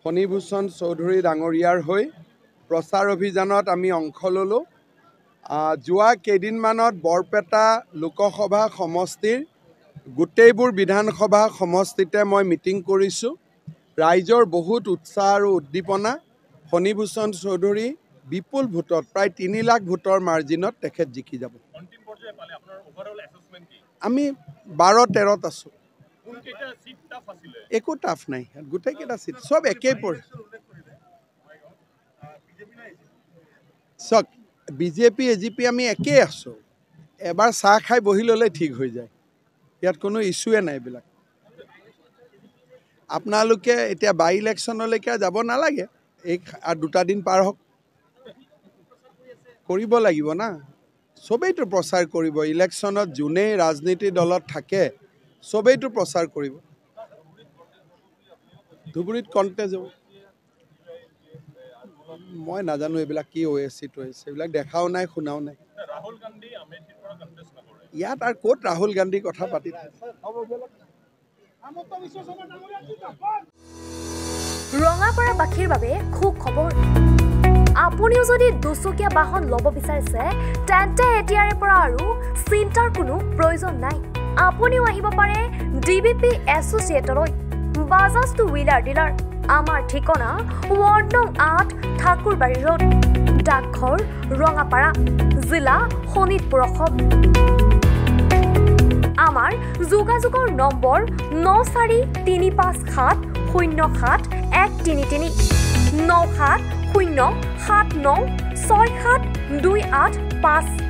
ফণীভূষণ চৌধুৰী ডাঙৰীয়াৰ হৈ প্ৰচাৰ অভিযানত আমি অংশ ল'লোঁ। যোৱা কেইদিনমানত বৰপেটা লোকসভা সমষ্টিৰ গোটেইবোৰ বিধানসভা সমষ্টিতে মই মিটিং কৰিছোঁ। ৰাইজৰ বহুত উৎসাহ আৰু উদ্দীপনা। ফণীভূষণ চৌধুৰী বিপুল ভোটত প্ৰায় 3 লাখ ভোটৰ মাৰ্জিনত তেখেত জিকি যাব। আমি 12-13ত আছোঁ। একো টাফ নাই, গোটেইকেইটা চিট চব একেই পৰে। চাওক, বিজেপি এজিপি আমি একেই আছোঁ। এবাৰ চাহ খাই বহি ল'লে ঠিক হৈ যায়, ইয়াত কোনো ইছ্যুৱে নাই। এইবিলাক আপোনালোকে এতিয়া বাই ইলেকশ্যনলৈকে যাব নালাগে, এই 2টা দিন পাৰ হওক, কৰিব লাগিব না। চবেইতো প্ৰচাৰ কৰিব। ইলেকশ্যনত যোনেই ৰাজনীতি দলত থাকে চবেইতো প্ৰচাৰ কৰিব। ধুবুৰীত কণ্টেষ্ট হ'ব, মই নাজানো এইবিলাক কি OSC এইবিলাক দেখাও নাই, শুনাও নাই। ইয়াত আৰু ক'ত ৰাহুল গান্ধীৰ কথা পাতি ৰঙাপাৰাবাসীৰ বাবে সুখবৰ। আপুনিও যদি দুচকীয়া বাহন ল'ব বিচাৰিছে তেন্তে এতিয়াৰে পৰা আৰু চিন্তাৰ কোনো প্ৰয়োজন নাই। আপুনিও আহিব পাৰে DBP এছ'চিয়েটলৈ, বাজাজ টু হুইলাৰ ডিলাৰ। আমাৰ ঠিকনা ৱাৰ্ড নং 8 ঠাকুৰবাৰী ৰোড, ডাকঘৰ ৰঙাপাৰা, জিলা শোণিতপুৰ, অসম। আমাৰ যোগাযোগৰ নম্বৰ 9435707133 9707967285।